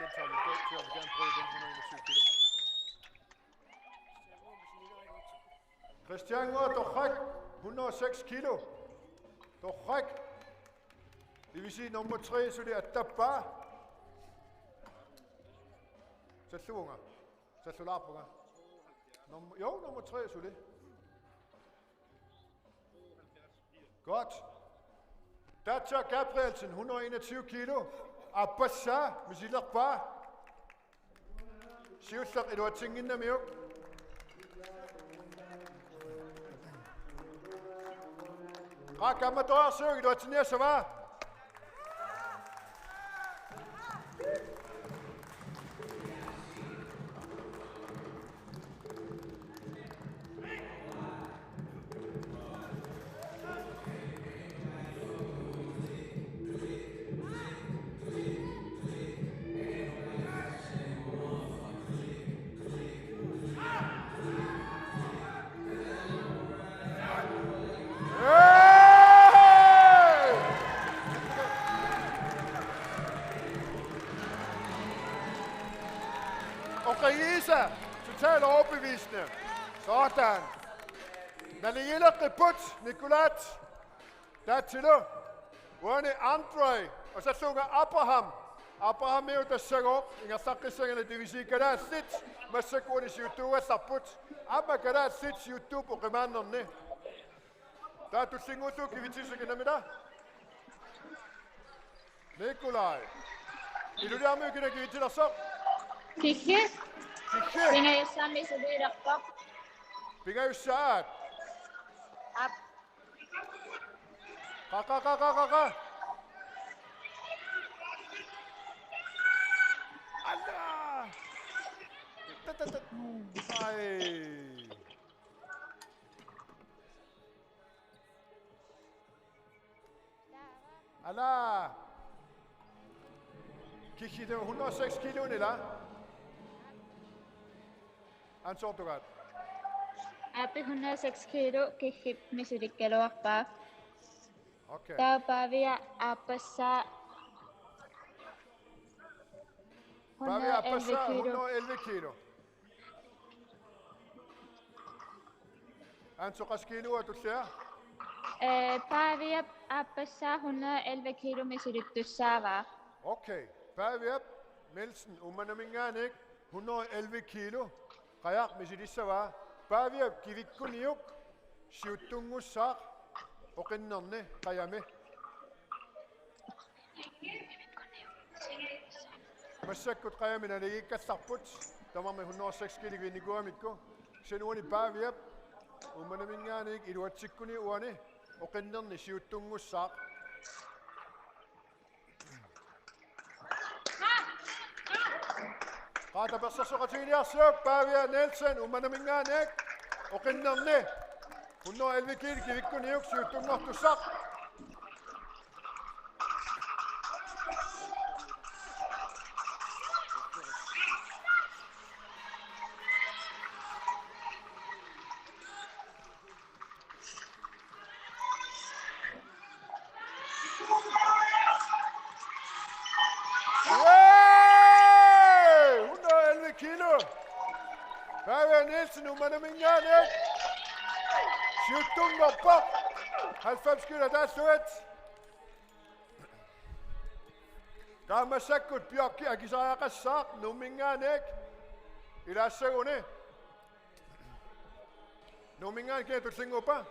gentager lidt galt, så jeg vil gerne prøve igen 121 kilo. Christian Dorek, 106 kilo. Dorek. Det vil sige nummer 3, så det er Dabba. Sæt unger. Sæt solarpunger. Nummer 3, så det. Godt. Dacia Gabrielsen, 121 kilo. Abbasa, Misiler Ba. Siuslak, Edward Tingin na miyo. Rakamador, søg, Edward Tingin sa ba? Isa, totalt overbevisende. Sådan. Når det gælder Ribut, Nicolat, der er til dig. Uane Andre, og så sunger Abraham. Abraham er jo der søger op. Ingen sakkesøngerne, det vil sige, at der er sit. Men så går det YouTube og Sabut. Amma kan der er sit YouTube og remanderne. Der er du synger ud, kan vi tilsøge med dig? Nikolaj. Er du der med, kan vi til dig så? Kiki. Bingay Sami sa dirak po. Bingay saan? Up. Kaka. Ala! Ay! Ala! Kiki, det var 106 kilo, eller? Ansvar du godt. Api 106 kilo, kikip misirik kalawak pa. Okay. Tapavia apasa. Pavia apasa 111 kilo. Ansvar kilo at du ser? Pavia apasa 111 kilo misirik tusava. Okay. Pavia Melsen, umanamingan ikke? 111 kilo. Kaya misidissa wa Pavia kivikkuniuk siutungussaq oqinnerne qayame Massakkut qayamina ligikkassarput tamami 106 kilo viniguamikku senuani Pavia umanaminganik iluatsikkuni uani oqinnerni siutungussaq Qaata persasoqatiiliarsuuk Pavia Nelson umanaminngaanik oqinnerni 111 kilo kivikkuniuk siuttungortussaq Pavia Nielsen, umanaminngaanik siuttungorpaq 90 kilo taassuat Kaamasakkut piokki akisaaqassaaq numminngaanik ilaassaguni nummingaan kiatullingupa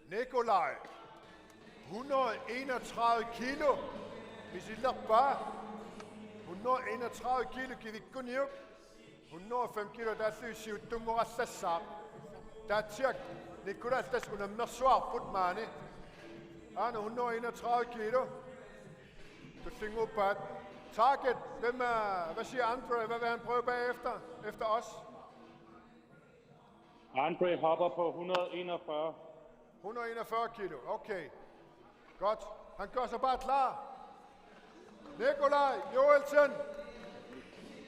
Nikolaj 131 kilo. Misiler bare 131 kilo kivikkuniuk. 105 kilo der syg siuttungorassassaq. Datsiak Nikolas tas unammersuar putmaani. Ana 131 kilo. Tullingupat. Target, hvad siger Andre? Hvad vil han prøve bagefter? Efter os? Andre hopper på 141. 141 kilo, okay. Godt. Han gør sig bare klar. Nikolaj Joelsen.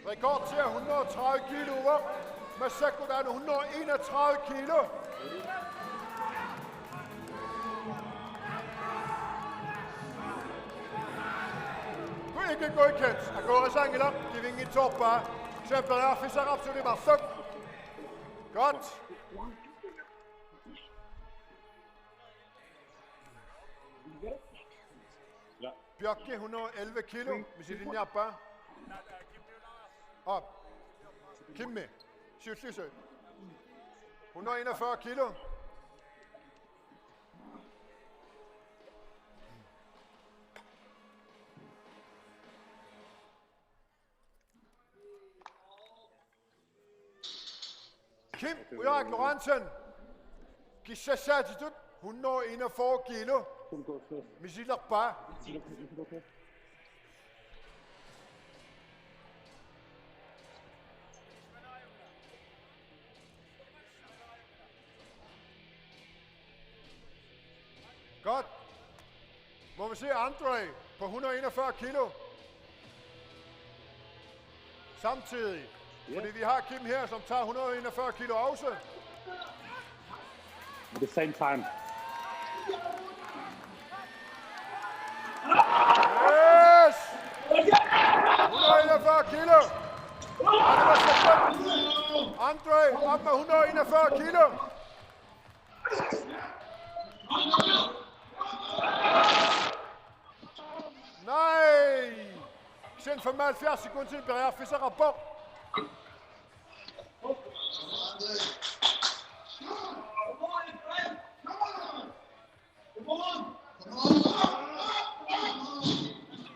Rekord til 130 kilo op. Massakkut er 131 kilo. ikke godkendt. Agora Sangela, de vinge i toppa. Eksempler er Fisser absolut massuk. Godt. Ja. Bjørke 111 kilo med sit linjappa. Op. Kimme. Sjøtlysø. 141 kilo. Kim Ulrik Lorentzen. Kisha Sajidut. 141 kilo. med sit lappa. Godt. Må vi se Andre på 141 kilo. Samtidig. Fordi vi har Kim her, som tager 141 kilo også. At the same time. Yes! 141 kilo. Andre op med 141 kilo. Nej! Send 75 sekunder til Berger Fisser rapport.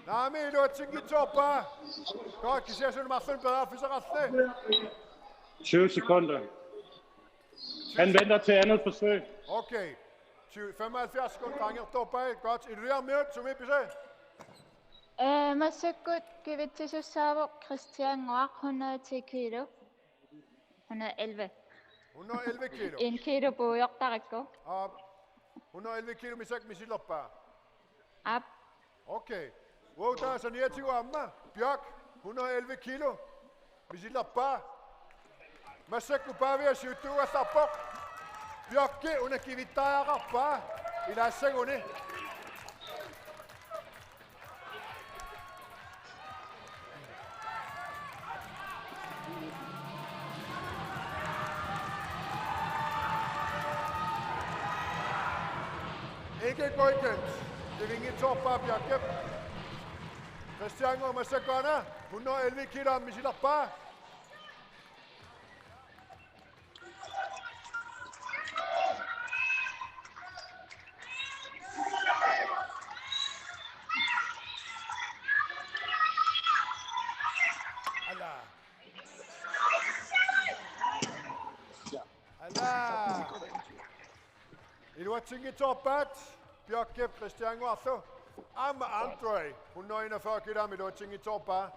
Nej, men du har tænkt i toppa. Godt, kan se, at du har fundet Berger Fisser rapport. 20 sekunder. Han venter til andet forsøg. Okay. 75 sekunder, dranger toppa. Godt, er du der med, som vi besøg? Masukut Kivitisusavo Christian Noir 110 kilo. 111. 111 kilo. 1 kilo på Joktarikko. 111 kilo med sit loppa. Up. Okay. Wow, der er så 29 amma. Bjørk, 111 kilo med sit loppa. Masukut bare ved at sige, du er så på. Bjørk, hun er kivitaya rappa. I lader sig under. Ikke godkendt. Det er ingen toppa, Bjarke. Christian og Masakana. 111 kilo med sit lappa. Allah. Allah. I du har tænkt toppat. Bjørke, Christian og Arthur. Amma Andre, 141 kilo med du har tænkt toppa.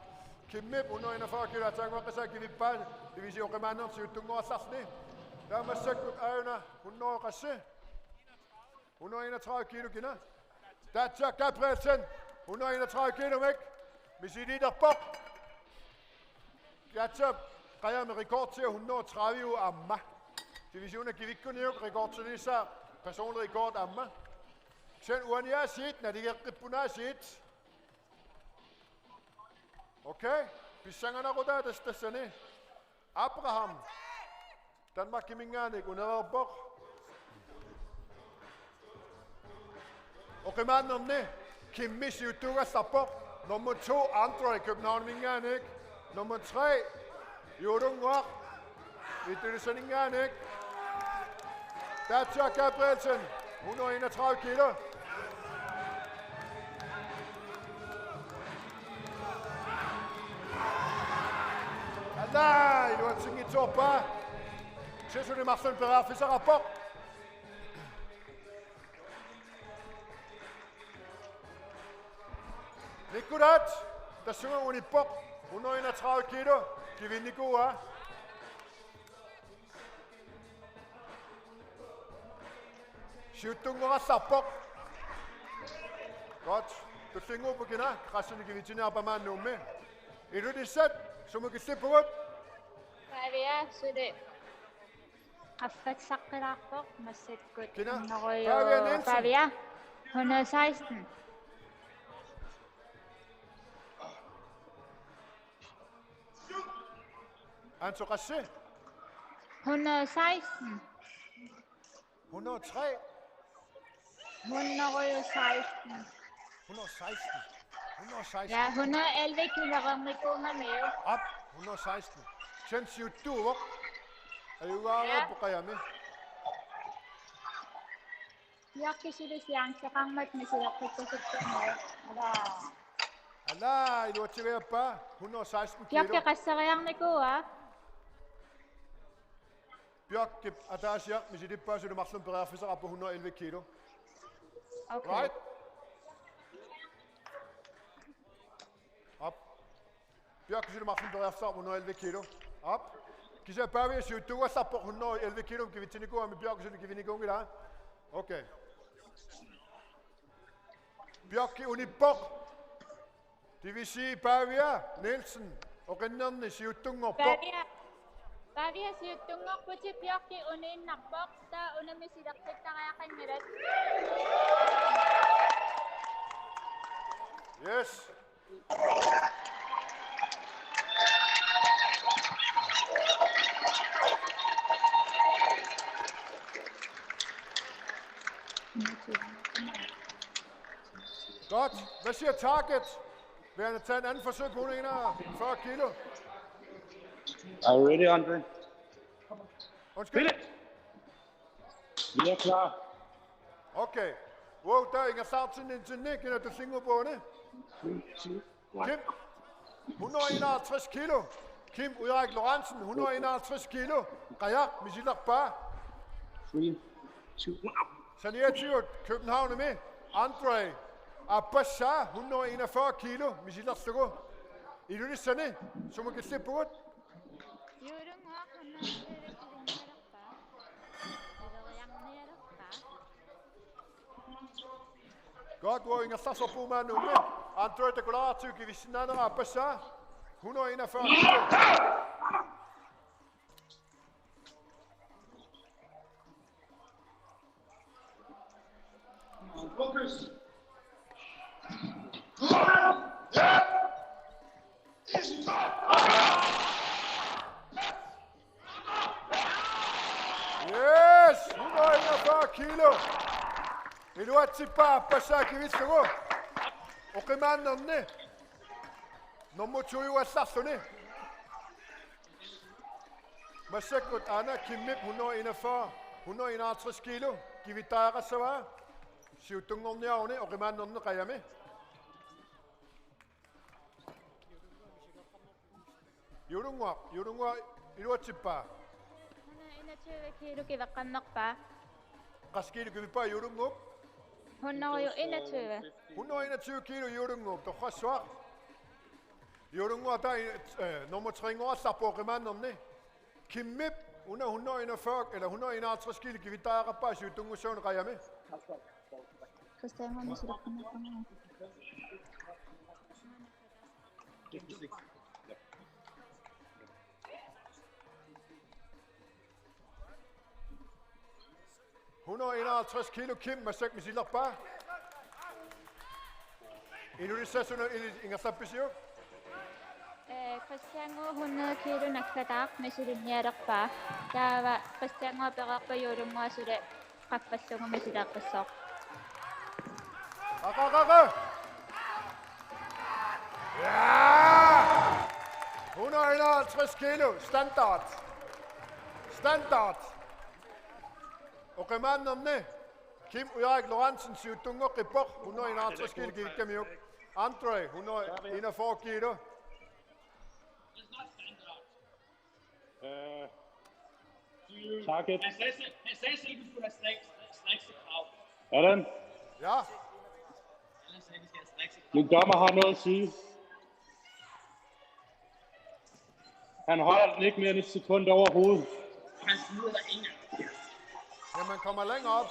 Kimme, 141 kilo. Tak for at sige, at vi bare. Det vil sige, at manden ser tunge og sassende. Der er med sækkut øjne. 131 kilo, kender. Der er Jack Gabrielsen. 131 kilo væk. Med sit liter bok. Gatchup greier med rekord til 130 amma. Det vil sige, at vi ikke kunne nævne rekord til det så. Personlig rekord amma. Sen uan jeg set, når det er ripuna set. Okay? Vi sanger na roda det stasjonen. Abraham. Danmark kimingane under bok. Okay, manden om det. Kim Missi Utuga Sapok. Nummer 2, Andre i København mingane ikke. Nummer 3, Jodung Wak. Vi det sådan ingane ikke. Der er Jack Gabrielsen. 131 kilo. Nej, du har tænkt i toppa. Se, så det er Marcel Berger Fisser rapport. Nikolat, der synger hun i bok. 131 kilo. Giv ind i god, hva'? Sjuttungur og sappok. Godt. Du synger på kina. Krassen giv ind i abama nu med. Er du det sæt, så må du se på godt? Fabia, så det. Affat sakkerappo, Masukut. Kina. Fabia Nielsen. Fabia, 116. Interesse. 116. 103. 116. 116. 116. Ja, 111 kilo Rico Meo. Op. 116. Sen siutu wok. Ayuga bukaya mi. Yaki sila siyang sa kamat na sila kagkasakit mo. Ala. Ala, iluwatiwe pa. 116 kilo. Yaki kasakayang Nico ah. Bjørk, der er siger, hvis det bare så det maksimum berører for sig op på 111 kilo. Okay. Right? Op. Bjørk, så det maksimum berører for sig op på 111 kilo. Op. Kan jeg bare ved at sige, du er på 111 kilo, kan vi til gå med Bjørk, så det kan vi ikke gå i dag. Okay. Bjørk er unibok. Det vil sige, bare vi er Nielsen og Rinderne siger, du er bok. Pari si tungok po si Pyoki unin nakbok ta unami silaksit na kaya kanirat. Yes. Godt. Hvad siger target? Vil han tage en anden forsøg på 141 kilo? Are you ready, Andre? Undskyld. Vi er klar. Okay. Wow, der er ingen starten til Nick, når du synger på det. Kim, 151 kilo. Kim Ulrik Lorentzen, 151 kilo. Kajak, Misilak Bar. 3, 2, 1. Saniatyr, København er med. Andre Abbasar, 141 kilo. Misilak Stoko. I det sådan, så man kan se på det. Yurung wa kana direk nirak pa. Ito yang nirak pa. Godt, hvor ingen starter på med nu med. Andre der går til at give sin anden Abbasar. 141 kilo. Focus. Yes! 141 kilo! Iluatsi pa Abbasar kivitsego. Okiman nomne. Nomuchuyu wasasone. Masakot ana Kimip 141. 151 kilo. Kivitara sawa. Siutong nomne aone. Okiman nomne kayame. Yurungwa. Iluatsi pa. 121 kilo kivakanak pa. Kaskilo kivipa yurungwa. 121. 121 kilo yurungwa. Tokha swak. Yurungwa der nummer 3 år så på Okiman nomne. Kimip under 141 eller 151 kilo kivitara pa siutong uson kayame. Kasi mo ni sila kanakang. ...151 kilo Kim, Masak Misilak pa. Indonesia sunod ingat sampai siyo. Kasi mo 100 kilo nagsatak na sila nirak pa. Kaya kasi mo perak pa yurung mo sila kapasok mo sila pasok. Kaka. Ja! 151 kilo, standard. Okiman nomne. Kim Ulrik Lorentzen, siutungo kipok, 151 kilo gik dem jo. Andre, 141 kilo. Target. Han sagde selv, at vi skulle have strikse krav. Allan, Ja, Han sagde, at vi skal have strikse krav. min dommer har noget at sige. Han holder den ikke mere end et sekund over hovedet. Han smider der ingen. ja man kommer længere op.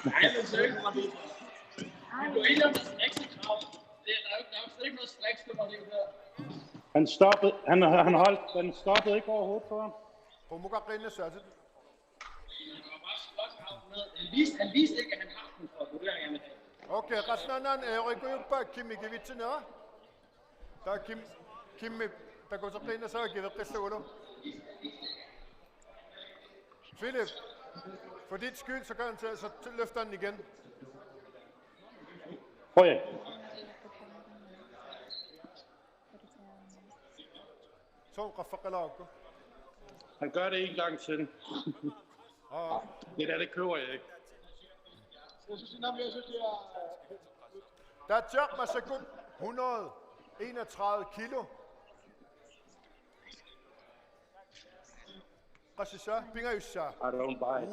Nej, det er så ikke, Martin. Han blev enige om at strikse krav. Der er jo slet ikke noget striks, det var det jo der. Den stoppede ikke over hovedet på ham. På muka grine særligt. Det var bare slot ham ned. Han viste ikke, at han har den for vurdering af det. Okay, kasnanan, rykker jo på Kim i givitsen, ja? Der er Kim. Kimmi, der går så griner så givet det solo. Philip, for dit skyld, så gør han til, så løfter han igen. Høj. Så raffer lago. Han gør det en gang til. Det køber jeg ikke. Der er job med sekund 131 kilo. Regissør, Bingayussa. I don't buy it.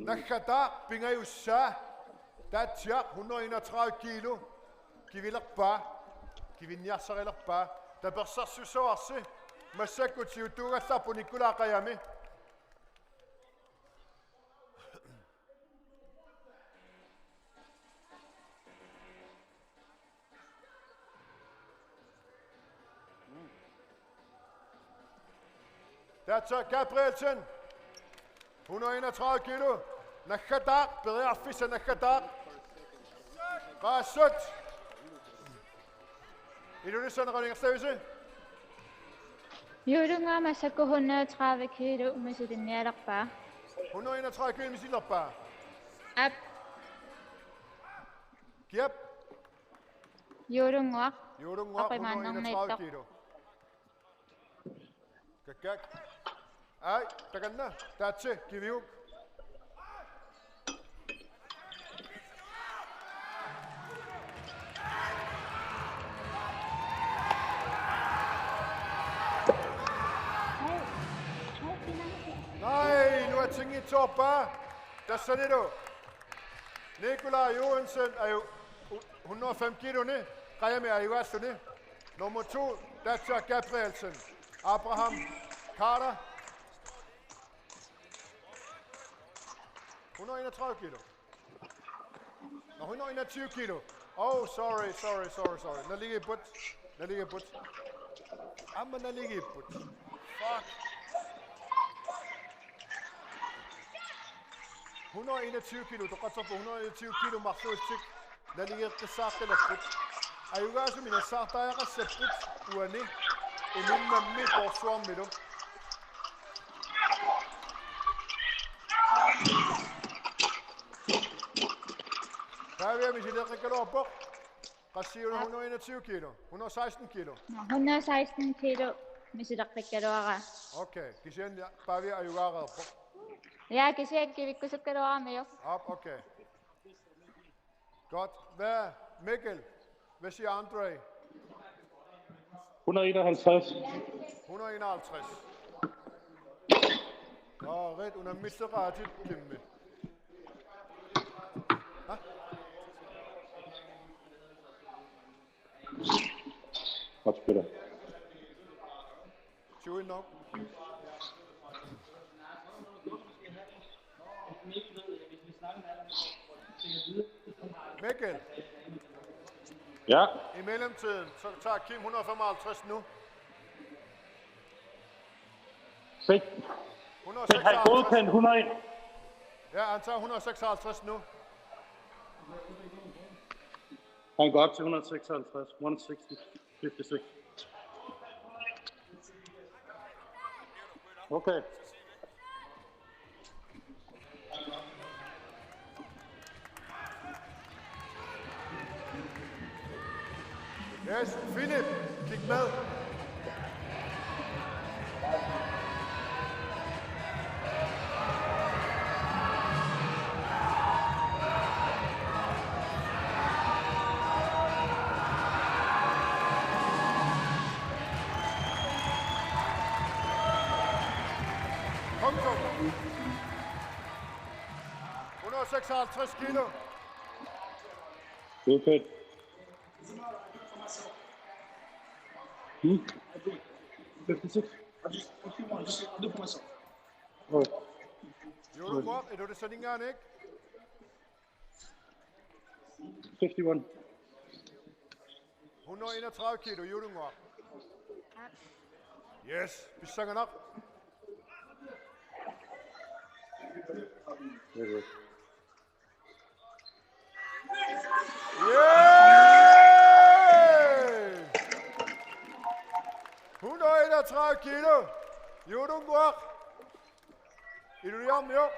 Nakada, Bingayussa. Der er job 131 kilo. Kivilakba. Kivinyasarelakba. Der bør så susåse. Masekuti utuga sapo Nikula Kayami. Der tager Gabrielsen. 131 kilo. Nakada, bedre affise Nakada. Rasut. I du det sådan redning stavelse? Yurunga masako 130 kilo umasirinyarakpa. 131 kilo misilakpa. Up. Giap. Yurunga. Yurunga 131 kilo. Kakak. Ay, tagal na. That's it. Give you. Nej, nu er ting i top bare. Der så det du. Nikolaj Johansen er jo 105 kilo ned. Rejame er jo også ned. Nummer 2, der tager Gabrielsen. Abraham Carter. 131 kilo. Nå, 121 kilo. Oh, sorry. Der ligger i bund. Jamen, der ligger i bund. Fuck. 121 kilo. Du kan så på 121 kilo maxoistik. Der ligger det sagt eller bund. Ayuga så mina sagt, der er receptet uani. Emin mammi borsuam med dem. Der er vi med sit rekord op på. Qassiyo 121 kilo. 116 kilo. 116 kilo misirakkaruaga. Okay, kisian bare vi ayuga op på. Ja, kisian kivikkusukkaruaga med jo. Op, okay. Godt. Hvad Mikkel? Hvad siger André? 151. 151. Nå, ret under miseratigt Kimmi. Hva? Godt spiller. 20 nok. Mikkel, Ja. i mellemtiden, så tager Kim 155 nu. Se. Den har godkendt 101. Ja, han tager 156 nu. Han går op til 156. 160. 56. Okay. Yes, Philip, kig med. Kom så. 156 kilo. Godkendt. 56. Jo, du er du det sådan en ikke? 51. 131 kilo, Judungor. Yes, vi synger nok. Yeah! 131 kilo. Jodungwak. Iluyam jo.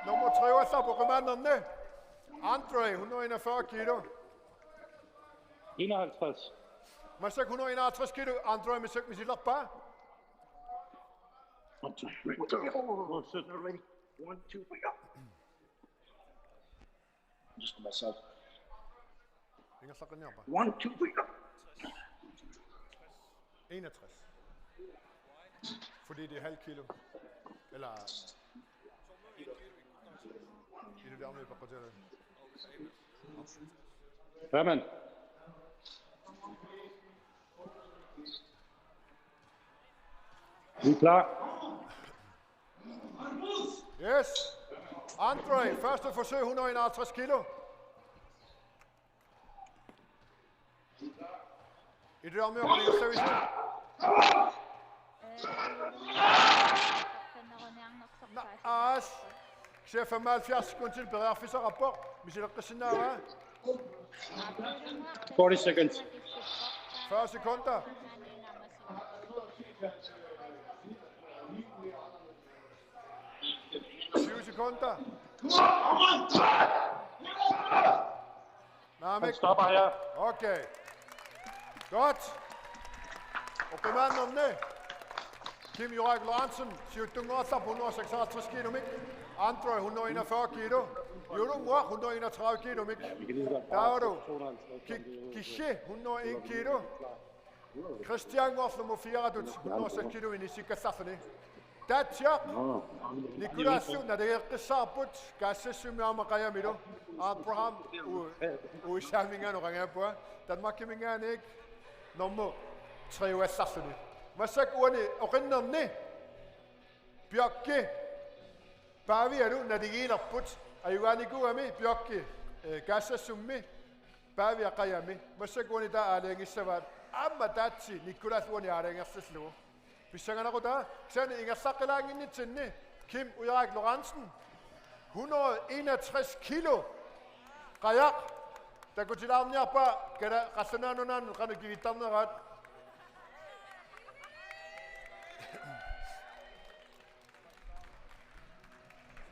Nummer 3 var så på kommanderne. Andre, 141 kilo. 51. Masak 151 kilo. Andre, masak misilak pa. 1, 2, 3, go. Oh, shit, not ready. 1, 2, 3, go. Just for myself. Ingen sa kanya pa. 1, 2, 3, go. 61. Fordi det er halv kilo. Eller... Iluyam jo på kvarteret. Herman. Vi er klar. Yes. Andre, første forsøg, 151 kilo. Iluyam jo kan ligge service. As. Siya 75 sekunder til bedre for rapport. Vi siger ikke sådan noget. 40 seconds. 40 sekunder. Sekunder. Han stopper her. Okay. Godt. Og kommanderne. Kim Jørgen Lorentzen, 156 kilo. Andre 141 kilo. Jodungwak 131 kilo. Der var du. Kishe 101 kilo. Christian Wolf nummer 4 du 106 kilo i Sikasafene. Datjak. Nicolas na de kasabut kasi sumama kaya mito. Abraham u samingan o kanya po. Dan makimingan ik nummer 3 Westafene. Masak uani okinne. Bjørke. Bare vi er nu, når det gælder put. Ayugani go ami Bjørke. Gasa summi. Bare vi er kaya mi. Masak uani da alenge savat. Amma datsi Nicolas uani alenge seslo. Bisangana ko da. Sen inga sakelang ni tinne. Kim Jørgen Lorentzen. 161 kilo. Kayak. Da ko tilam niya pa. Kada kasananon kan givitam na rat.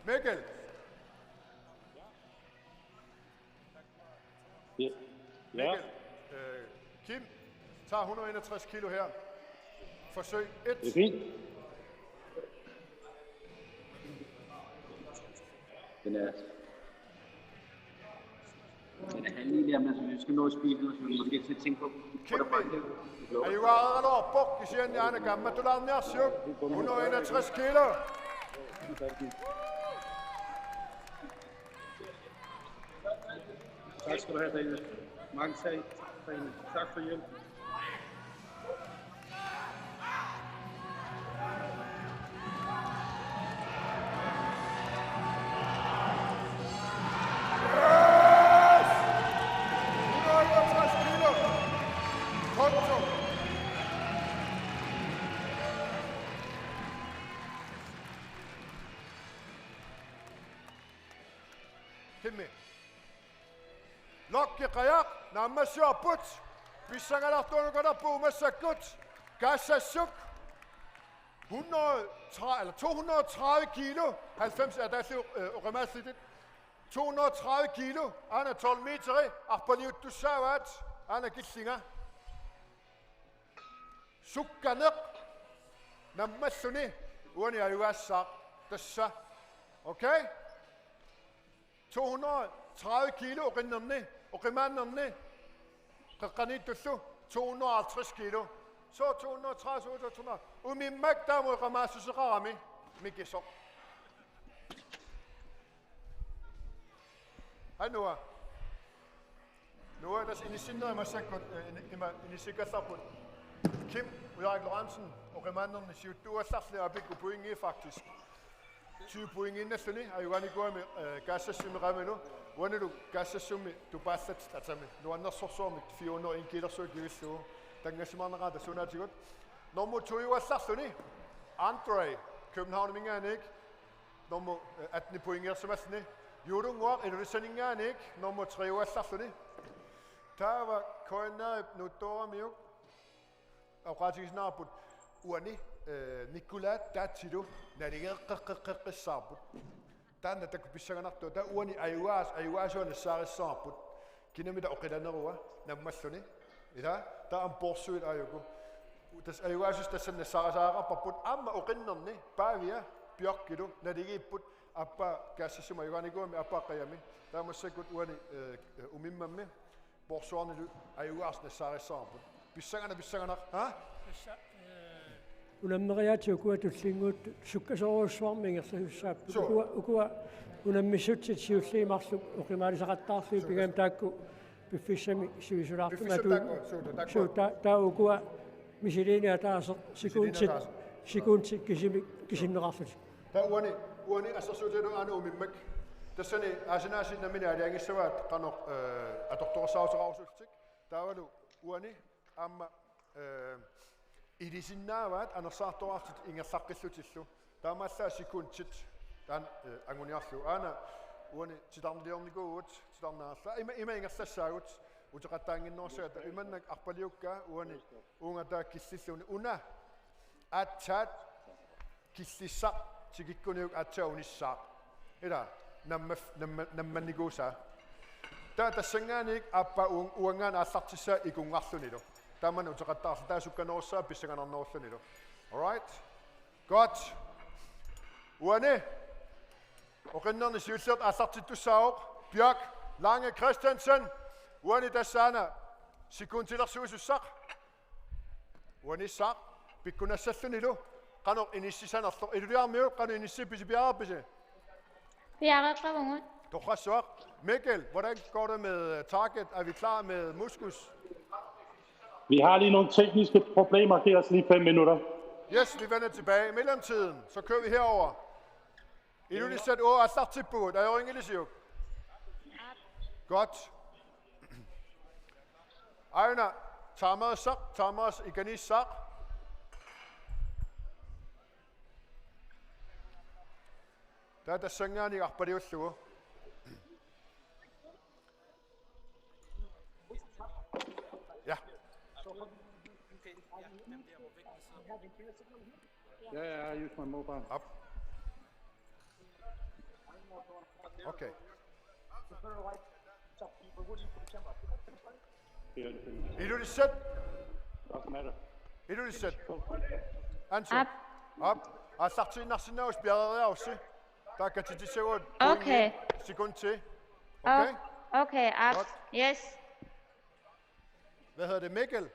Mikkel. Ja. Mikkel. Kim tager 161 kilo her. Forsøg 1. Det er fint. Den er handlig der, men vi skal nå at spise noget, så vi måske skal tænke på. Kim, er jo allerede oppe, I siger, at jeg er gammel, du lader mere syg. 161 kilo. Tak skal du have, Daniel. Mange tak. Tak for hjælp. Lokke kayak, namasya put. Bisa nga laktono ka na po masakot. Kasa suk. 230 kilo. 90 er der så remasligt. 230 kilo. Han er 12 meter. Arpaniut du savat. Han er gissinger. Sukkanek. Namasuni. Uani er jo sagt. Dessa. Okay? 230 kilo rinnerne og remanderne. Kanitusu 250 kilo. Så 230 200. Umi magda mo ramasu sa kami. Mikisok. Ano ah? Noah, das initiativ er masakot initiativ. Kim Jørgen Lorentzen og remanderne siger du er safle og big point i faktisk. 20 point in næste lige. Jeg vil gå med gassesum ramelo. Hvordan du gassesum du passet at sammen. Du er så med 400 kilo så giver så. Den er simpelthen ret så noget godt. Nummer 2 er Sassoni. Andre København minga ikke. Nummer 18 point er som er sådan. Jodungwak er det sådan ikke. Nummer 3 er Sassoni. Der var kønner nu dår med jo. Og ret snart på uani Nicolas Tatido narigeqqeqqeqqe saaput taanna takupissaganertu ta uani ayuaasuana saarissarput kinamida oqilanerua nammalluni ila ta amporsuit ayuku tas ayuaasus tassanna saarasaaqarparput amma oqinnerni paavia piorkilu narigiipput appa kaassissuma yuganiguami appaqqayami taamassakut uani umimmammi porsuarnilu ayuaarsna saarissarput pissagana ha unammeриатиу куатуллингуут суккасоруссуармингерсагуссааппу укуа унаммиссутсит сиуллиимарлук оқимаалисақаттаарлуи пигам таакку пиффиссами сивисулаартума суу таа укуа мисилиниа таасеқ секундсит кисиннеқарлут та уани ассерсуутину аана умиммак тассани аасинаасиннамини алиангиссаваат қанеқ аторторсаутеқарусултик таавалу уани амма идисиннааваат анерсаарторартит ингерлаққиллутиллу таамааллаа секундсит таан ангуниарлу аана уани титарнилиорникуугут титарнаарлаа има ингерлассаагут утеқаттаангиннерсаата иманнак арпалиуккаа уани унгатаа киллиллуни уна атсаат киллиссақ тигиккуниук атсаа униссаа ила намманникууса таа тассангааник аппа уангаана аллартиссаа икунгарлунилу таман утеқаттаарла таасукканерусаа писсаганарнеруллунилу all right godt уане оқиннерни сиуллерт аллартиттуссаоқ Bjørk Lange Christensen уани тассаана секундилерсуусуссақ уани сақ пиккунассаллунилу qanoq inissisanerlo illuliarmiu qanu inissipisipiarapisi Piareqavugut. Toqassuaq Mikkel, hvordan går det med target? Er vi klar med Muskus? Vi har lige nogle tekniske problemer. Giv os lige 5 minutter. Yes, vi vender tilbage. I mellemtiden, så kører vi herover. Illulisat ord er start til bud. Er jo ingelisiuk? Godt. Ejner, Thomas Iganis Sak. Der synger i Akbadiuslu. Ja. Ja, I use my mobile. Op. Okay. Illulisat. Doesn't matter. Illulisat. Answer. Op. Op. Asartin Narsinavs bjerget også. Der kan til det Okay. sekund til. Okay. Okay? Okay, up. Godt. Yes. Hvad hedder det, Mikkel?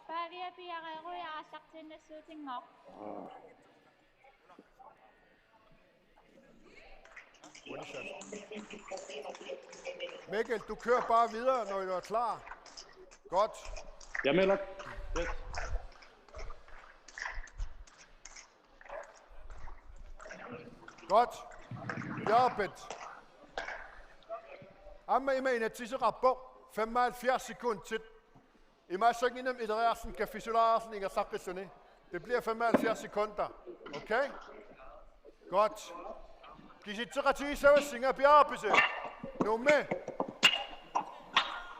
Pavia piarero ja asartin nassuutingoq. Mikkel, du kører bare videre, når du er klar. Godt. Jeg melder. Yes. Godt. Jarbet. Amma ima inatisi rappo 75 sekund til. Ima saginem idræsen kan fisularsen inga sakkisuni. Det bliver 75 sekunder. Okay? Godt. Kisitsikati sawa singa bjarbise. Nummer.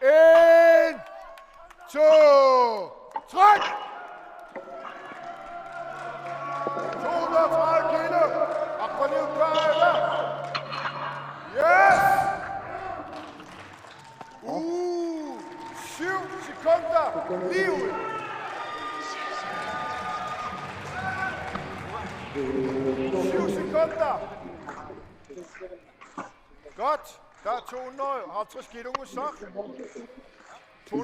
1, 2, træk! 230 kilo. Akbaliv kører. Yes! 7 sekunder. Lige ud. 7 sekunder. Godt. Der er 250 kilo så.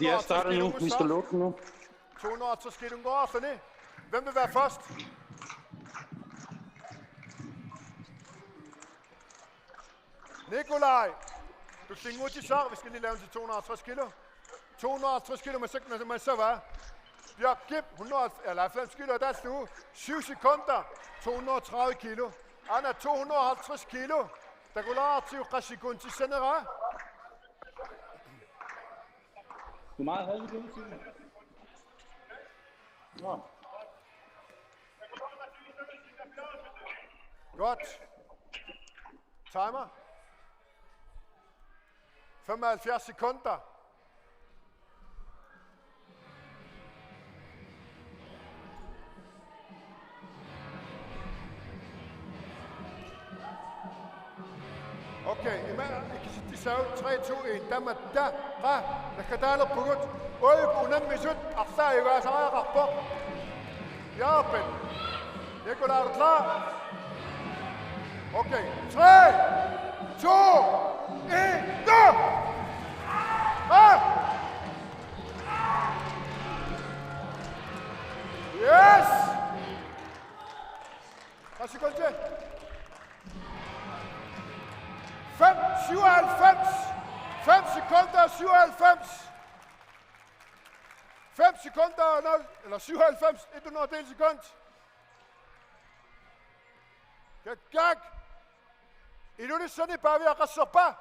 De er startet nu. Vi skal lukke nu. 250 kilo går sådan. Hvem vil være først? Nikolaj, du slinger ud til så. Vi skal lige lave til 250 kilo. 250 kilo med så hvad? Bjørk, Gip, 190 kilo, der er stue. 7 sekunder, 230 kilo. Anna, 250 kilo. Der går lade til sekund til sendere. Hvor meget havde vi det? Ja. Godt. Timer. 75 sekunder. Okay, de sagde 3-2-1. Dama da, ra, nakadala pugut. Oy, unam misut, aksa iwa sama rakpok. Ja, Ben. Nikolaj, er du klar? Okay, 3, 2, 1, go! Yes! Hvad skal du til? 97! 5 sekunder, 97! 5 sekunder, 0, eller 97, 100 del sekund. Gag! Ilu ni sådan bare ved at rasopa.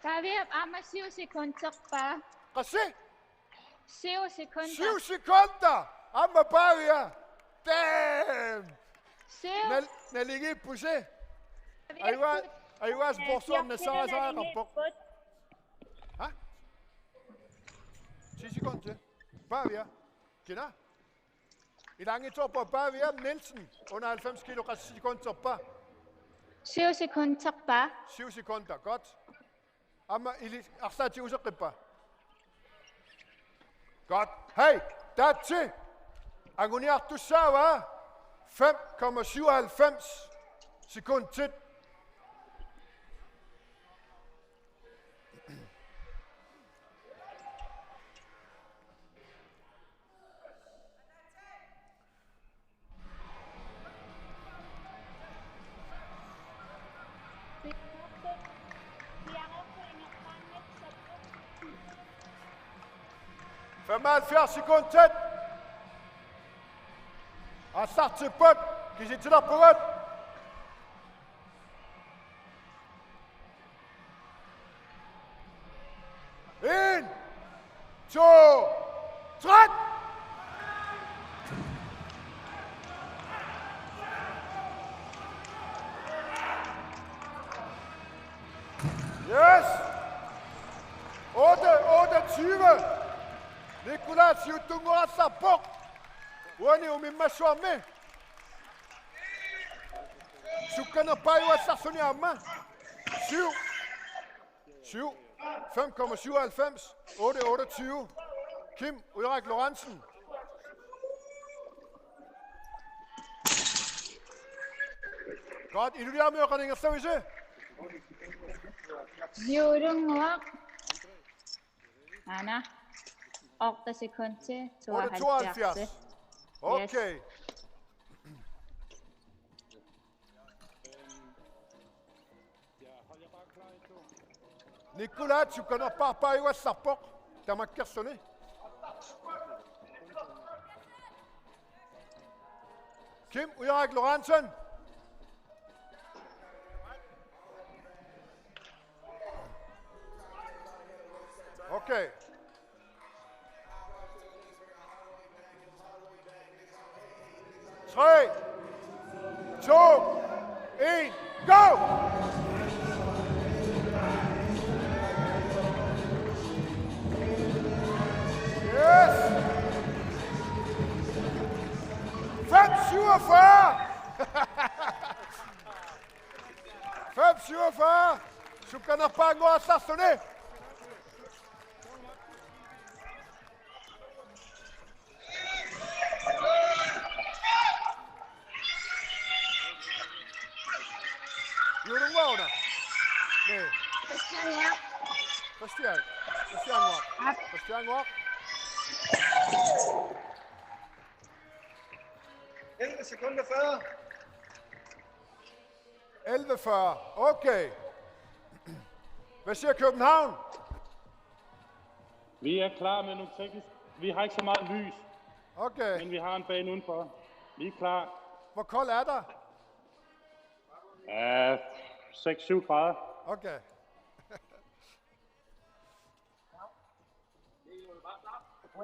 Pavi ama 7 sekunder pa. Kasi? 7 sekunder. 7 sekunder! Amma bare ved. Damn! 7. Naligay po siya. Aywas bosom na sa rapok. Ha? 10 sekunder. Bare ved. Kina? Ilang ito på bare ved Nielsen. Under 90 kilo kasi sekunder pa. 7 sekunder pa. 7 sekunder, godt. Amma aksa til usakit pa. Godt. Hey, that's it. Ang uniyak to sawa. 5,97 sekund tid. Femoghalvfjerds sekund tid. Og start til bund. Giv sig til op på rødt. En, to, tre. Yes. 28. Nikolaj Siutungo Sapok. Wani umimaswame. Sukana paiwa sassoni amma. 7. 5,97. 8,28. Kim Ulrik Lorentzen. Godt, i du lige med at så vi se. Jorunwak. Anna. 8 sekunder. 72. Okay. Nikolaj, tu kan bare paiwa Sapok. Der man kan sonne. Kim Ulrik Lorentzen. Okay. Tre, 2, 1, go! Yes! 5,47! 5,47! Suka na pango asas to ni! Yurung wow na. Ne. Christian walk. Christian walk. 11 sekunder før. 11:40. Okay. Hvad siger København? Vi er klar med nogle teknisk. Vi har ikke så meget lys, Okay. men vi har en bane udenfor. Vi er klar. Hvor kold er der? 6-7 grader. Okay.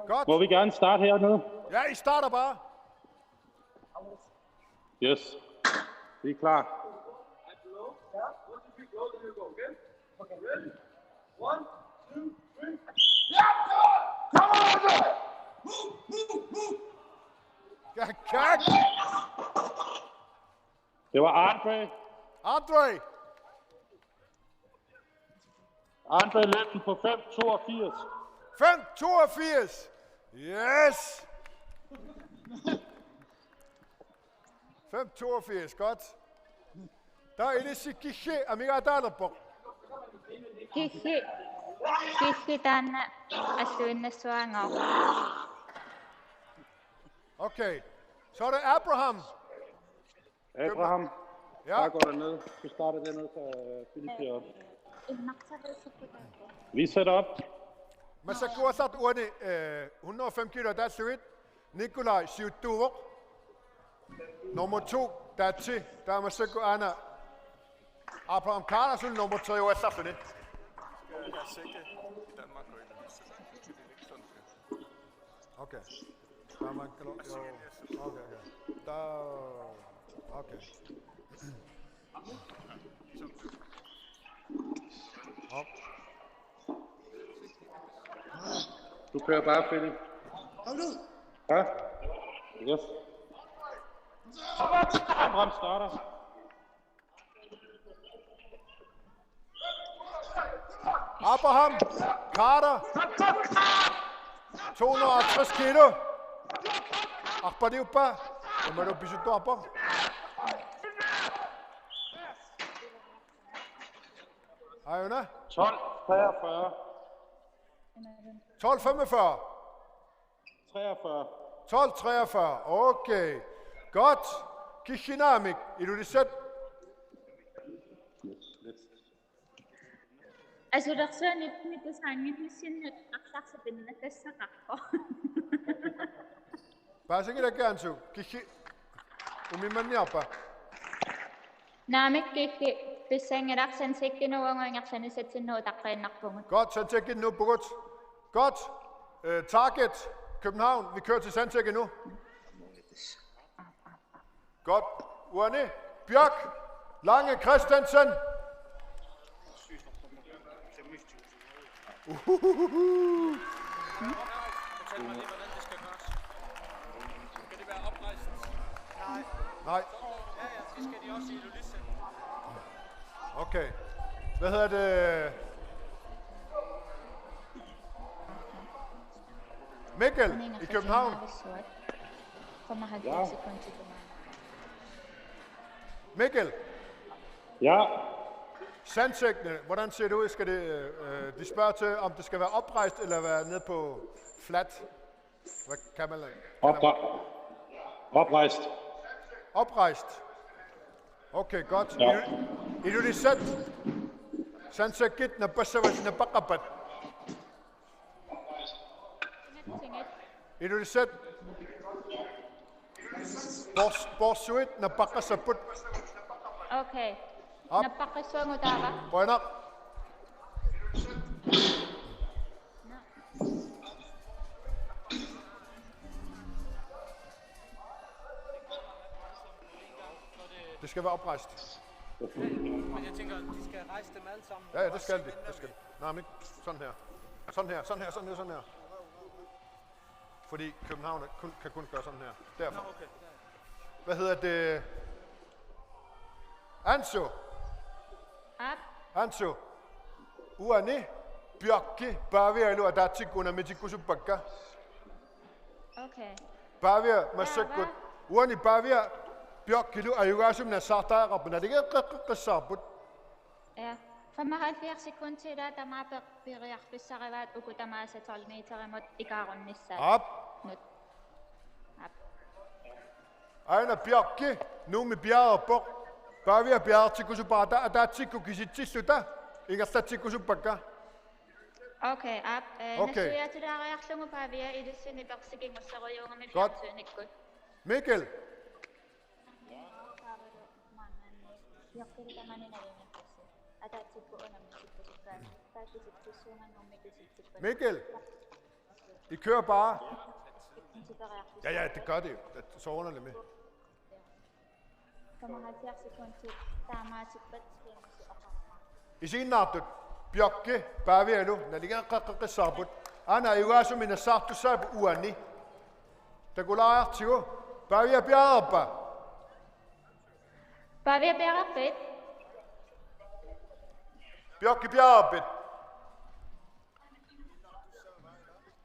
Godt. Må vi gerne starte hernede? Ja, I starter bare. Yes. Vi er klar. Kak. Det var Andre. Andre. Andre Letten på 5,82. 5,82. Yes! 5,82, godt. Der er det sikkiche, amiga dalapok. Kisi tanna asuinnassuanga. Okay, så er det Abraham. Abraham, Ja, der går der ned. Du starter dernede fra Philip. Vi sætter op. men så går så ude 105 kilo, der er sødt. Nikolaj Sivduvok. Nummer 2, der er til. Der er Masako Anna. Abraham Carter, så nummer 3, og så for det. Okay. Danmark, jo. Okay. Der... Okay. Op. Du kører bare, Philip. Kom nu. Ja? Yes. Abraham starter. Abraham Carter. 250 kilo. Akpadiupa. Umaro bisuto apa? Ayuna. 12,43. 12,45. 43. 12,43. Okay. Godt. Kishinamik. I du det sæt? Altså, der så lidt med det sange, vi siger, at aksaxe bindende, det så ret. Bare så kan gerne så. Kishi. Umiman yappa. Namik kiki, besænger der sen sikke nogle gange, sen sætte noget, der kan nok punkt. Godt, Sandtække nu på godt. Godt. Target. København. Vi kører til Sandtække nu. Godt. Uerne. Bjørk. Lange Christensen. Fortæl mig lige, hvordan det skal gøres. Skal det være oprejst? Nej. Ja, det skal de også i Lulisse. Okay. Hvad hedder det? Mikkel i København. Ja. Mikkel, Ja. sandsækkene, hvordan ser det ud? Skal det, de spørger til, om det skal være oprejst eller være nede på flat? Hvad kan man? Oprejst. Oprejst. Okay, godt. Ja. I du det sæt? Sandsækket, når basavas, når bakabat. I du det sæt? Borsuit, når bakasaput. Okay. Op. Napakaswang utawa. Point up. Det skal være oprejst. Men jeg tænker, de skal rejse dem alle sammen. Ja, det skal de. Det skal de. Nej, men ikke sådan her. Sådan her, sådan her, sådan her, sådan her. Fordi København kan kun gøre sådan her. Derfor. Okay. Hvad hedder det? Anso. Anso. Uani. Bjørki. Baviailu adatikuna mitikusuppakka. Okay. Bavia masakut. Uani bavia. Bjørkilu ayugasum na sartaaqarpuna. Det kan qissarput. Ja. 75 sekunder der mig periarpissarivat ukutamaasatolmeterimut ikarunnissa. Op. Nyt. Op. Aina bjørki. Nu med bjergopor. Bavia bjergtikusupata adatikukisitsissuta. Ingastatikkusupakka. Okay, op. Okay. Næste til der reaktioner på vi er i det sinde bersiking og seriøse med Godt. fjernsyn. Mikkel. Mikkel. I kører bare. Ja, det gør det. Det er så underligt med. 75 sekunder der mig til I sin natut. Bjørke. Baviailu. Naliqaqqaqqissarput. Ana ayugasumina sartussaap uanni. Takulaartigu. Bavia bjergoppa. Bare ved at bære fedt. Bjørke bjergopit.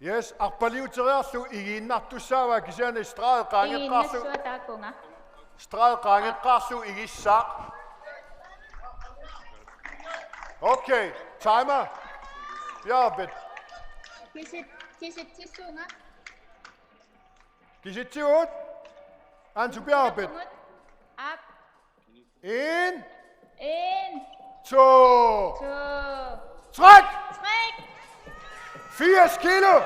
Yes, arpaliuteriarlu igiinnartussaava kisiani straadqaangeqqaarlu Iinnassua taakunga. straadqaangeqqaarlu igissaaq. Okay, timer. Bjarbet. Kisittissuunga. Kisittiut. Antu Bjarbet. Up. 1, In. 2. 2. Træk! Træk. 80 kilo.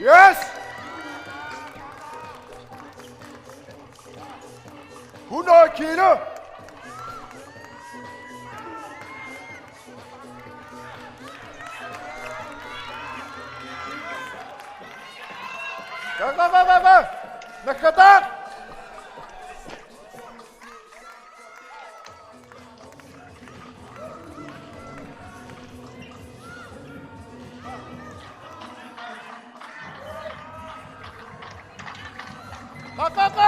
Yes! 100 kilo. Hvad? Nakadar! Kakak!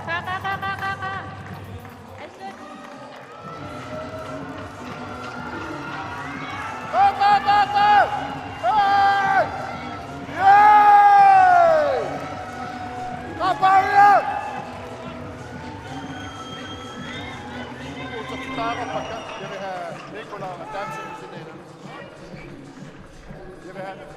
Kakak. Asud. Kakak! Hey! Yay! Kaparia! Så starter pakken. Jeg vil have Nicola og Dansen i sin ende. Jeg vil have ham.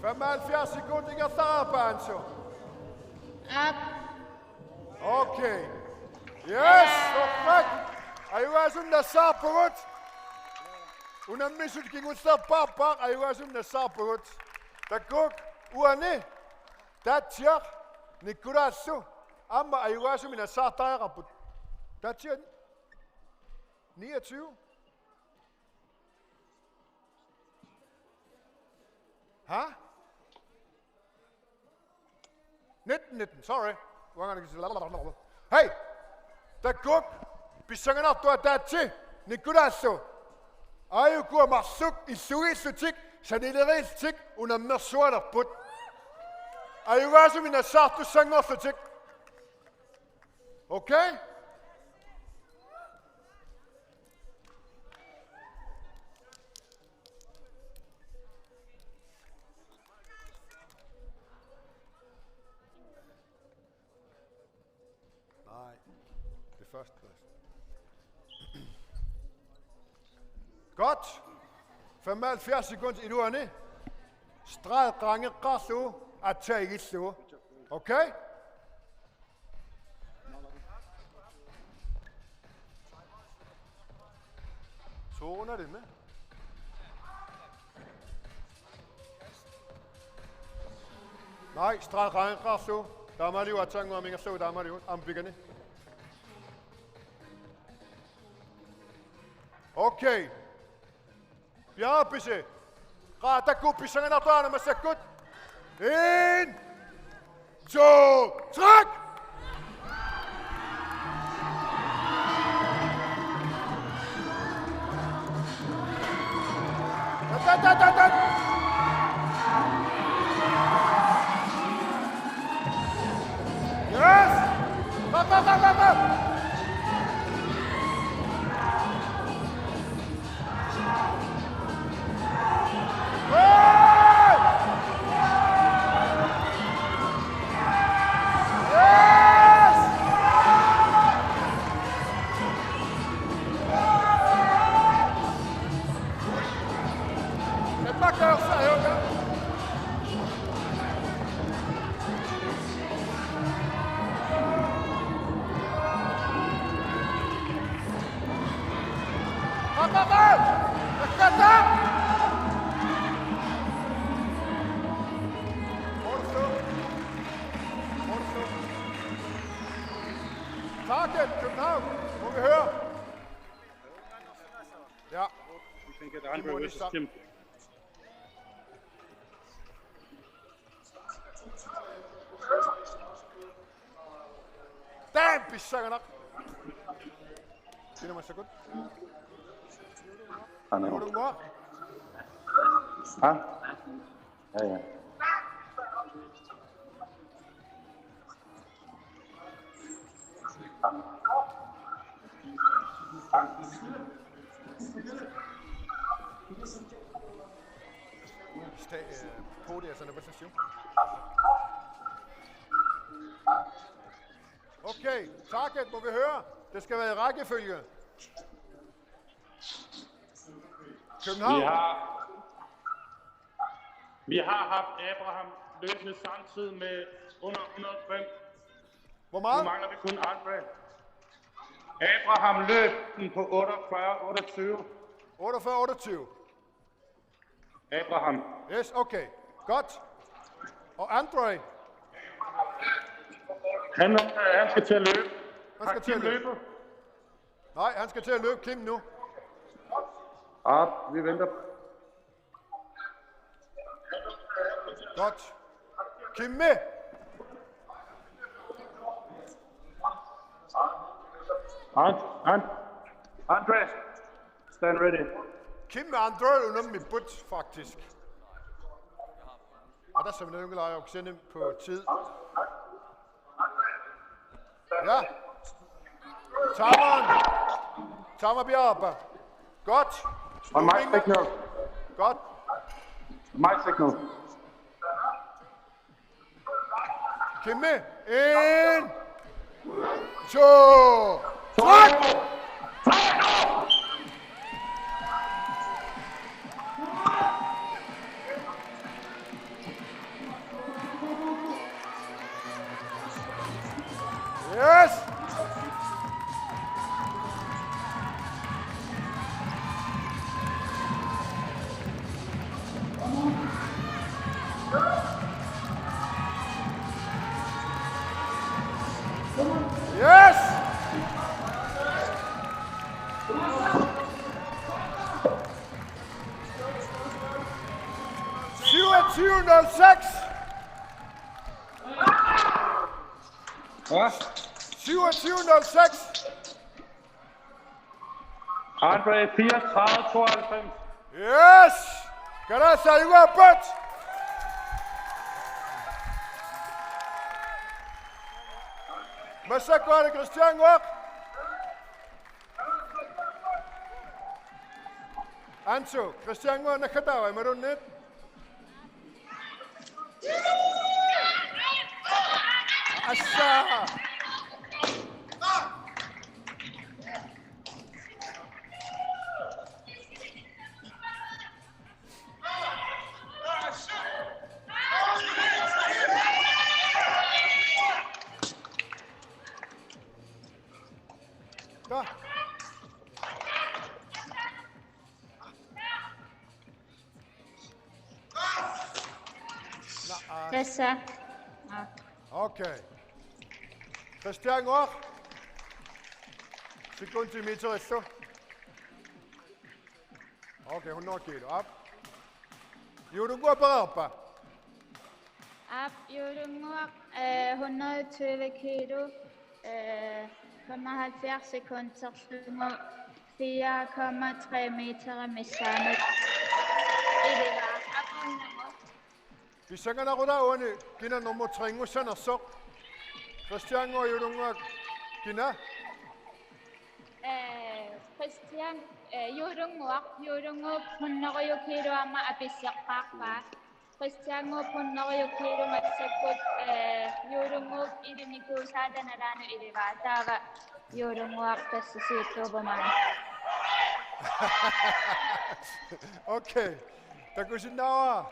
فما سekunder قطار بانشو. Up. Okay. Yes, perfect. Ayuha sunna saapurut. Unammisut kingusta papar ayuha sunna saapurut. Takuk uane. Tatsia Nikurasu. Amma ayuha sunna saatayaraput. Tatsia 29. Huh? 19, sorry. Hey! Takuk! Pisangan tua tatsi! Nikurasu! Ayu kuwa masuk isuisutik saniliristik unammersualerput. Ayuasu mina sartu sangorsutik. Okay? Nej, det er førsteplads. Godt. 75 sekunder i duerne. Stræd drange græssu at tage i stå. Okay? Så under det med. Nej, stræd drange græssu. Der er jo at tage mig, om jeg så, der er jo ombyggende. Okay. Bjarbise. Rata kupis ang natuwa na masakot. 1, 2, træk! Yes! Target, København. Må vi høre? Ja. We can get 100 versus Kim. Damn, pissanger nok. Giv mig så godt. Han Hvor er. du går? Ja. Ja, ja. På det, altså, det er okay, target må vi høre. Det skal være i rækkefølge. København. Vi har haft Abraham løbende samtidig med under 105. Hvor Nu meget? mangler vi kun Andre. Abraham løb den på 48-28. 48-28. Abraham. Yes, okay. Godt. Og Andre, Han skal til at løbe. han skal til at løbe. Nej, han skal til at løbe Kim nu. Ja, vi venter. Godt. Kim med. Andre, stand ready. Kim med Andre under mit bud, faktisk. Og der er simpelthen ikke lege at sende på tid. Ja. Tammer Bjerre. Godt. On my signal. Godt. My signal. Kim med. 1, 2, træk! Yes! Yes! Ja. 27.06. Andre 34-92. Yes! Gracias, Hugo Put. Massak var det Christian Rock. Anso, Christian Rock nakatawa meron net. Asa. Yes, sir. Okay. Christian Rock. Sekundmeter efter. Okay, 100 kilo. Op. Jurungo Barapa. Op, Jurungo, 120 kilo, 75 sekunder, 4,3 meter med samme. Det var op. Vi synger der runder under. Gina nummer 3 og sender så. Christian og Jurungo. Gina. Christian, Jurungo, 100 kilo ama abisyak pakpa. Christian og 100 kilo magsakot, Jurungo irinigusada na lano irivata. Jurungo kasisito baman. Okay. Der kunne sige noget.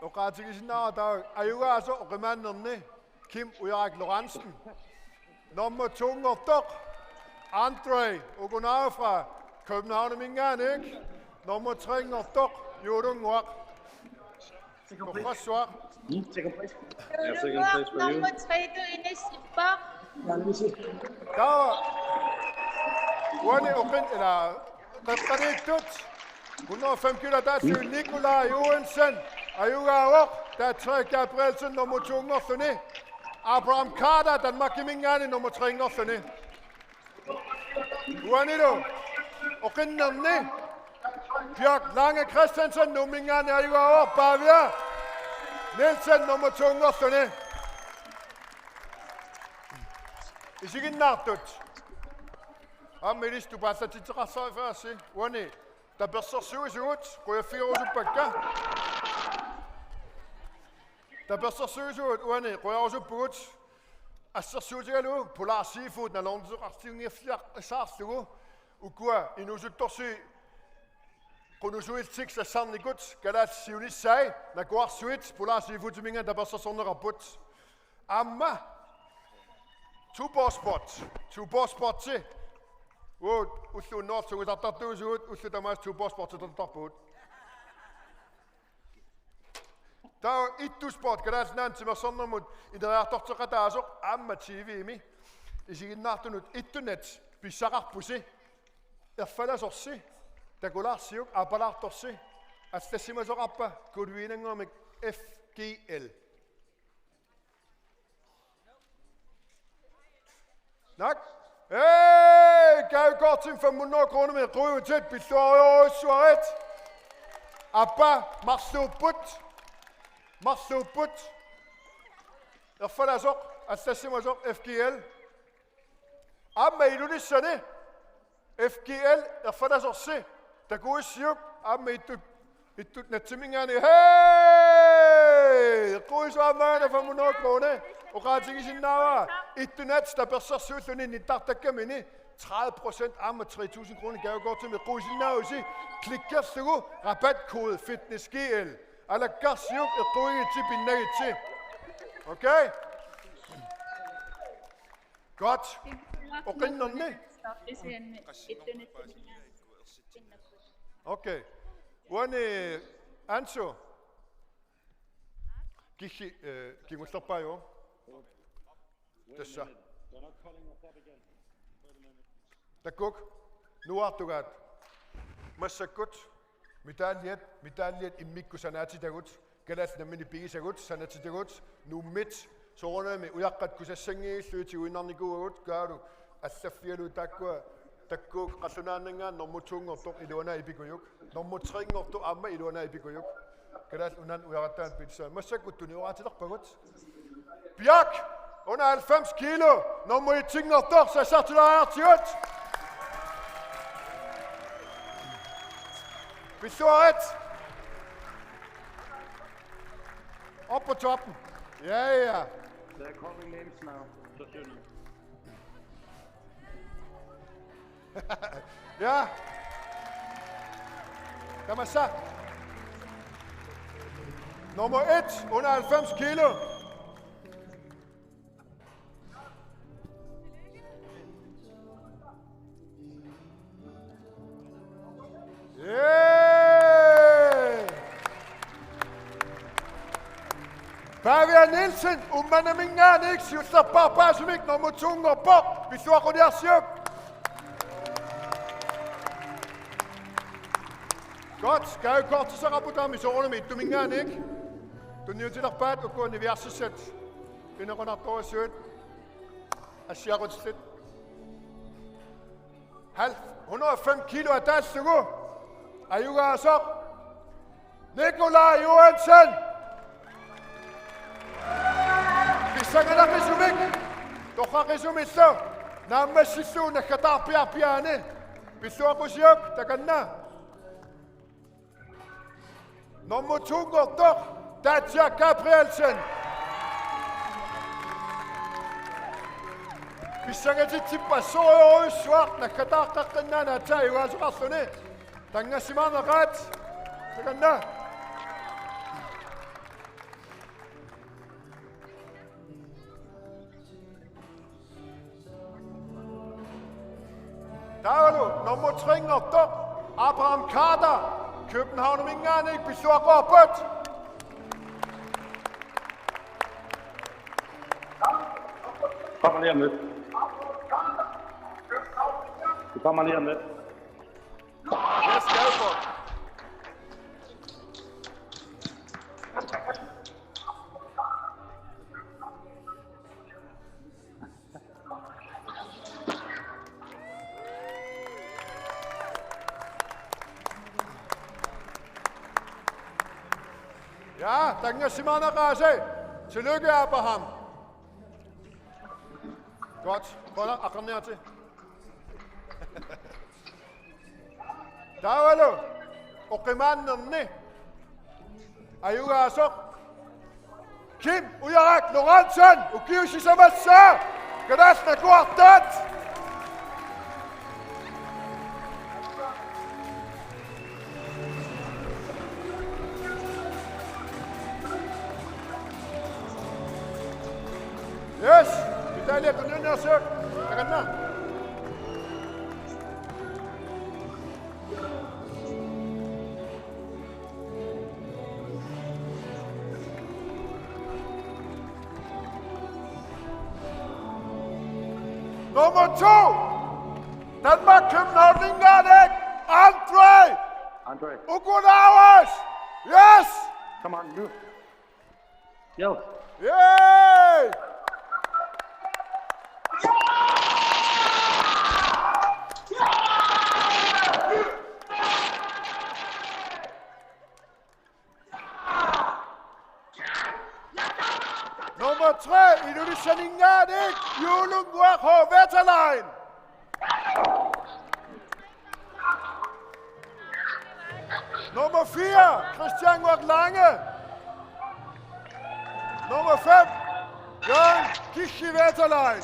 Og kan sige noget, der er jo altså remanderne. Kim Ulrik Lorentzen. Nummer 2 og dog. Andre Ogunave fra København min gang, ikke? Nummer 3 og dog. Jurungo. Hvorfor svar? Second place. Jurungo, nummer 3 du inde i bak. Der var Rune Open, eller Reprædiktet. 105 kilo, der er Nikolaj Johansen. Ayuga Rock, der er 3 Gabrielsen, nummer 2 og Fønne. Abraham Carter, Danmark i min gang, nummer 3 og Fønne. Uanito. Og kinderne. Bjørk Lange Christensen, numingerne er jo over. Bavia. Nielsen, nummer 2, og sådan. Is ikke nattet. Ameris, du bare sætter til rasa for at se. Uanito. Der bedste søges ud. Går jeg 4 år til bakker. Der bedste søges ud. Uanito. Går jeg også på ud. Altså søges jeg nu. Polar seafood, når nogen så restingen er flere. Ukua, inusuttosi. Konusuit six er sandelig godt. Galat siunis sig. Når går suit. Polar seafood til mingen, der bedste sådan en rapport. Amma. Tuborsport til. Uslu Nord, så der tager ud. Uslu der meget tuborsport til der tager Der er et sport, kan der sådan til mig sådan mod i der er dog så der så amma TV mi. I sig nat nu internet bisarach pusse. Jeg falder så se. Der går der sig abalar der se. At det simmer så rappa kodvininger med FGL. Nak. Hey, gav godt til 500 kroner med drøve til bisor så Abba Marsoput. Jeg falder så, at det simmer så FGL. Amma i det sådan. FGL, jeg falder så se. Der går i syg. Amma i det nettimingerne. Hey! Jeg går i så meget 500 kroner. Og ret ikke sin navn. I det net, der bliver så sødt sådan i dag, kan man 30% amma 3.000 kroner gav godt til med god sin navn. Klikker så rabatkode FITNESSGL. Alla gasjuk er dårlig til binægt til. Okay? Godt. Og rinderne? Okay. Uanne Anso. Gik hun stoppe bare jo? Det så. Der gik. Nu er du godt. Masser godt. Medaljet i Mikko sanati dagut. Galas na mini bigi sagut sanati dagut. Nu midt så rundt med udakket kunne sænge søge udenom i går ud. Gør du at safiru takko kasonananga nummer 2 og to i dona i bikoyuk. Nummer 3 og to amma i dona i bikoyuk. Galas unan udakket pizza. Masser godt du nu at det bagut. Bjørk under 90 kilo. Nummer 10 og to så satte der til. Vi så et. Op på toppen. Ja. They're calling names now. Just you know. Ja. Kan man så? Nummer 1 under 90 kilo. Bavia Nielsen, man er min gang ikke, så der bare som ikke, når man tunger på, vi så går der sjøb. Godt, skal jeg kort til så rapportere mig så rundt med, du min gang ikke. Du er nødt til at bade og gå universet sæt. Finder rundt på og sødt. Jeg siger rundt slet. 105 kilo af dansk til gå. Er I jo så? Nikolaj Johansen. Bisaga na resumik. Toka resumik so. Nama sisu na katapia-piane. Biso ako siyok, takan na. Nummer 2 går dog. Datja Gabrielsen. Bisaga til tippa så i svart na katapia na tayo jo altså rasone. Tanga simana ret. Takan na. Der er du, nummer 3 og dog. Abraham Carter. København om ingen anden ikke besøger Robert. Kommer lige om lidt. Du kommer lige om lidt. Jeg skal for. Ja, Daniel Simana Rase. Tillykke, Abraham. Godt. Prøv at komme ned til. Davalo. Oqimaannerne. Ayuga asok. Kim Ujarak Lorentzen. Ukiusi samassa. Kadasna kwartat. Yes. Kita lihat dunia sir. Kena. Nummer 2. Danmark København Ringadæk. Andre, Ugunawas. Yes. come on, nu. Yo. Yay. Nummer 3, Indonesia Ringadæk. Julungwak Hovetterlein. Nummer 4, Christian Wak Lange. Nummer 5, Jørgen Kishi Vetterlein.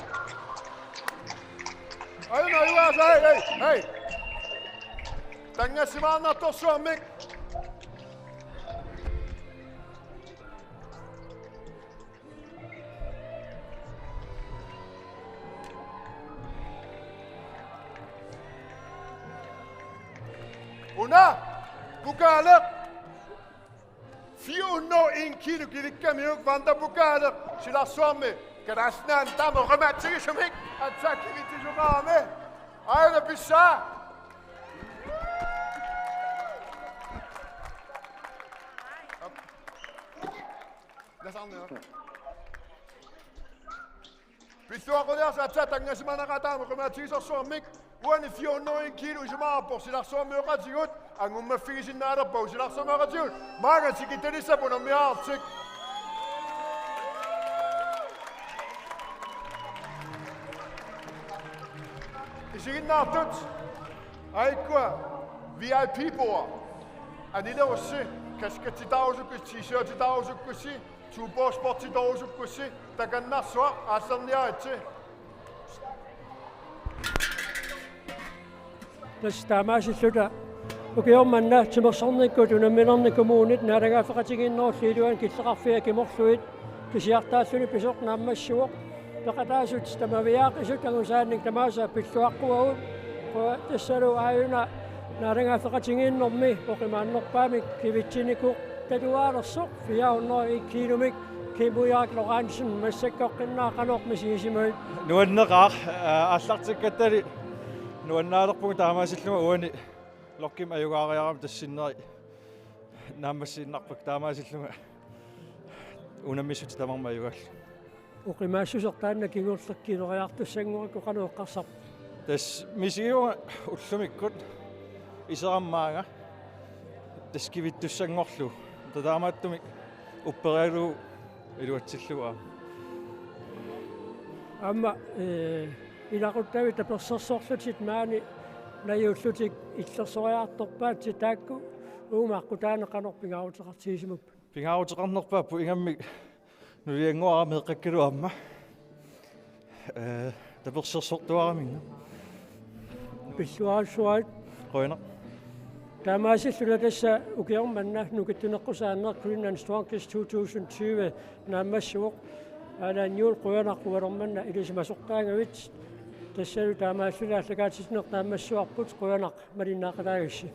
Ayun, ayun, hey. Tanga Simana Tosomik. Una, Bukalek. 401 kilo gidikken miyok vanda Bukalek. Sila somme. Kadasnan tamo romantik som ikke. At tak i til jurame. Ayun, bisa. Lad os andre. Pisto ako der sa tatang nga si manakatamo romantik som ikke. Uan 401 kilo i Jamaica, sila somme radiot. Ang umafisin na rin po, sila somme radiot. Mga sikitari sa po na may artik. Isigin natin ay kwa VIP-boer. Anila også, kaska ti daosu t-shirt ti daosu kusi, tubo sport ti daosu kusi, tagan na so, asan niya iti. Tamaasissuta ukiormanna timersornikkutunamminerni kommunit naaragaafeqatigiinnerulliiluan killaqarfia kimorluit kisiartaassuni pisoqnaammassuoq taqataasut tamaviaaqisut angusaannik tamaasa pilluaqquagut qua tassalu aayuna naaragaafeqatigiinnermi oqimaannerpaamik kivitsinikuq tatuaalersoq fiaunner ikkiilumik kimuyaak Lorentzen massakkoqqinnaaqanoq misiisimuit Nuanneqaar аллартиккаттали нуаннаалерпуг таамаасиллума уани локким аюгаариарам тассиннери наамассииннарпак таамаасиллума унаммисут тамарма аюгаал uqimaassusertaanna kingurlerkiileriartussangurikku qanuuqqarsar тас мисигиуга уллумиккут исераммаага таскивиттуссангорлу таамааттумик уппериалу илуатсиллуа amma ilaquttavi tapersersorlutit maani najuullutik illersoriartorpaat taakku uumaqqutaaneqanorpingaaruteqartiisimup пингаарутеқарнерпааппу ингаммик нулиангуара меэққаккалуамма таперсерсортуараминга pilluarsuarit qoina taamaasillula tassa ukiormanna nukittuneqqusaanner Green and Strongest 2020 naammassuoq анаанниул қуянаққуалерманна илисимасоқтаангавит тассалу таамаассулааллагаатисинеқ таамассуарпут қуянақ малиннаақалаагасси